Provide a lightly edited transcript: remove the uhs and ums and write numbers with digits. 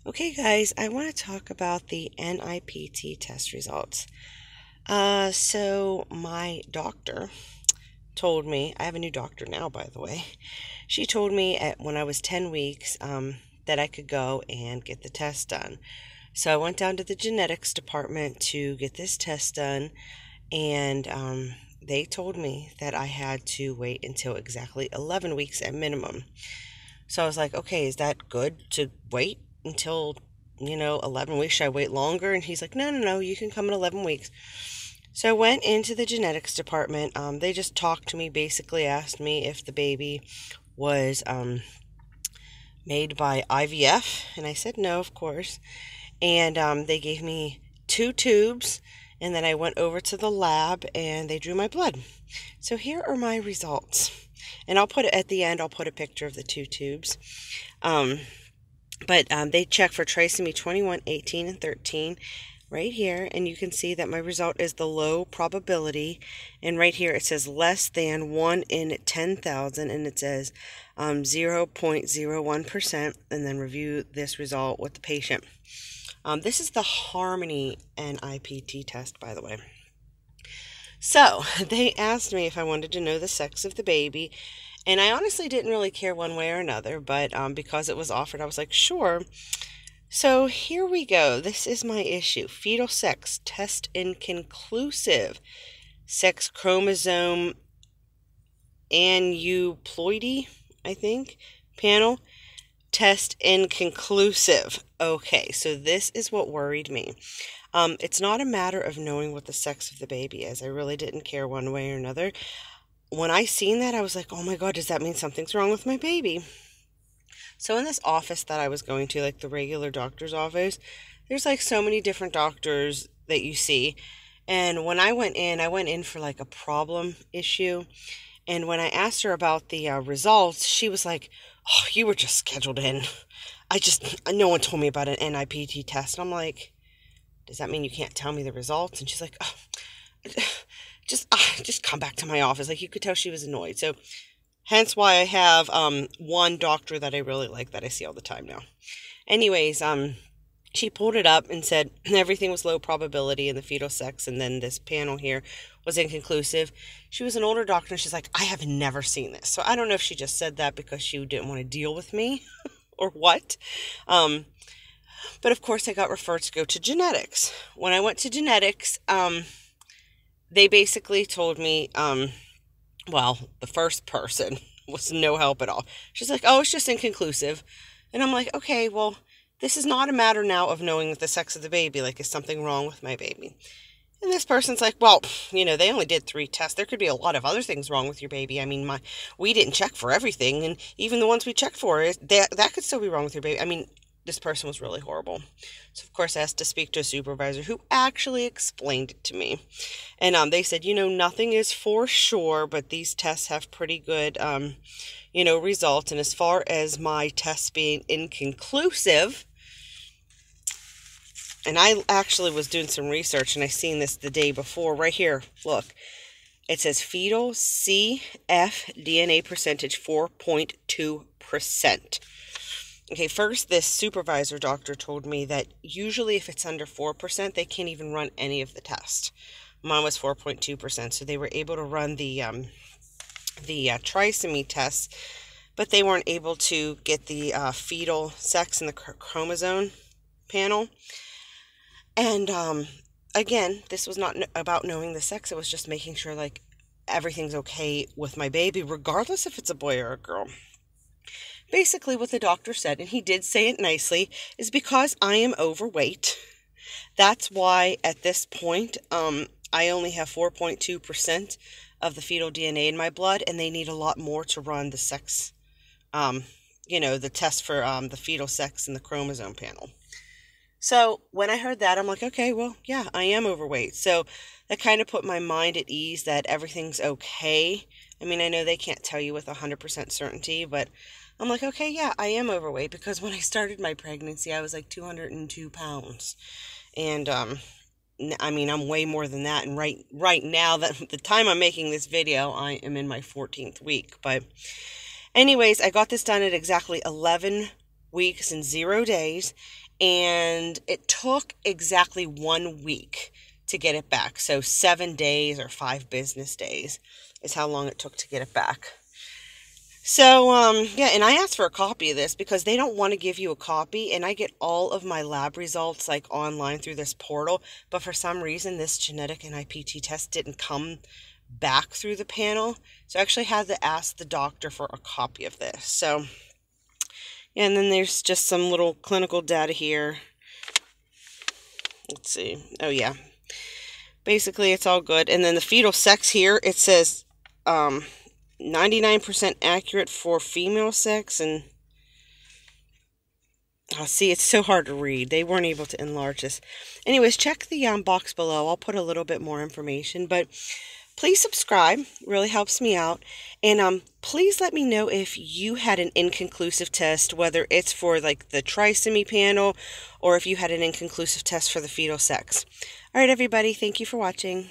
Okay, guys, I want to talk about the NIPT test results. So my doctor told me, I have a new doctor now, by the way. She told me when I was 10 weeks that I could go and get the test done. So I went down to the genetics department to get this test done, and they told me that I had to wait until exactly 11 weeks at minimum. So I was like, okay, is that good to wait until 11 weeks? Should I wait longer? And he's like, no, no, no, you can come in 11 weeks. So I went into the genetics department. They just talked to me, basically asked me if the baby was made by IVF. And I said no, of course. And they gave me 2 tubes. And then I went over to the lab and they drew my blood. So here are my results. And I'll put it at the end, I'll put a picture of the 2 tubes. But they check for trisomy 21, 18, and 13 right here. And you can see that my result is the low probability. And right here it says less than 1 in 10,000. And it says 0.01%. And then review this result with the patient. This is the Harmony NIPT test, by the way. So they asked me if I wanted to know the sex of the baby. And I honestly didn't really care one way or another, but because it was offered, I was like, sure. So here we go. This is my issue. Fetal sex, test inconclusive. Sex chromosome aneuploidy, I think, panel. Test inconclusive. Okay, so this is what worried me. It's not a matter of knowing what the sex of the baby is. I really didn't care one way or another. When I seen that, I was like, oh my God, does that mean something's wrong with my baby? So in this office that I was going to, like the regular doctor's office, there's like so many different doctors that you see. And when I went in for like a problem issue. And when I asked her about the results, she was like, oh, you were just scheduled in. No one told me about an NIPT test. And I'm like, does that mean you can't tell me the results? And she's like, oh, just come back to my office. Like, you could tell she was annoyed. So hence why I have one doctor that I really like that I see all the time now. Anyways, she pulled it up and said everything was low probability in the fetal sex, and then this panel here was inconclusive. She was an older doctor, and she's like, I have never seen this. So I don't know if she just said that because she didn't want to deal with me or what. But of course I got referred to go to genetics. When I went to genetics, they basically told me, well, the first person was no help at all. She's like, oh, it's just inconclusive. And I'm like, okay, well, this is not a matter now of knowing the sex of the baby. Like, is something wrong with my baby? And this person's like, well, they only did 3 tests. There could be a lot of other things wrong with your baby. I mean, we didn't check for everything. And even the ones we checked for, that could still be wrong with your baby. I mean, this person was really horrible. So, of course, I asked to speak to a supervisor who actually explained it to me. And they said, nothing is for sure, but these tests have pretty good, results. And as far as my tests being inconclusive, and I actually was doing some research, and I seen this the day before. Right here, look. It says fetal cfDNA percentage 4.2%. Okay, first, this supervisor doctor told me that usually if it's under 4%, they can't even run any of the tests. Mine was 4.2%, so they were able to run the trisomy test, but they weren't able to get the fetal sex in the chromosome panel. And again, this was not about knowing the sex. It was just making sure, like, everything's okay with my baby, regardless if it's a boy or a girl. Basically, what the doctor said, and he did say it nicely, is because I am overweight. That's why at this point, I only have 4.2% of the fetal DNA in my blood, and they need a lot more to run the sex, the test for the fetal sex in the chromosome panel. So when I heard that, I'm like, okay, well, yeah, I am overweight. So that kind of put my mind at ease that everything's okay. I mean, I know they can't tell you with 100% certainty, but I'm like, okay, yeah, I am overweight, because when I started my pregnancy, I was like 202 pounds. And, I mean, I'm way more than that. And right now, that the time I'm making this video, I am in my 14th week. But anyways, I got this done at exactly 11 weeks and 0 days, and it took exactly 1 week to get it back. So 7 days or 5 business days is how long it took to get it back. So, yeah, and I asked for a copy of this because they don't want to give you a copy, and I get all of my lab results like online through this portal, but for some reason this genetic NIPT test didn't come back through the panel, so I actually had to ask the doctor for a copy of this. So, and then there's just some little clinical data here. Let's see. Oh, yeah. Basically, it's all good. And then the fetal sex here, it says 99% accurate for female sex, and see, it's so hard to read. They weren't able to enlarge this. Anyways, check the box below. I'll put a little bit more information, but please subscribe. It really helps me out. And please let me know if you had an inconclusive test, whether it's for like the trisomy panel or if you had an inconclusive test for the fetal sex. All right, everybody, thank you for watching.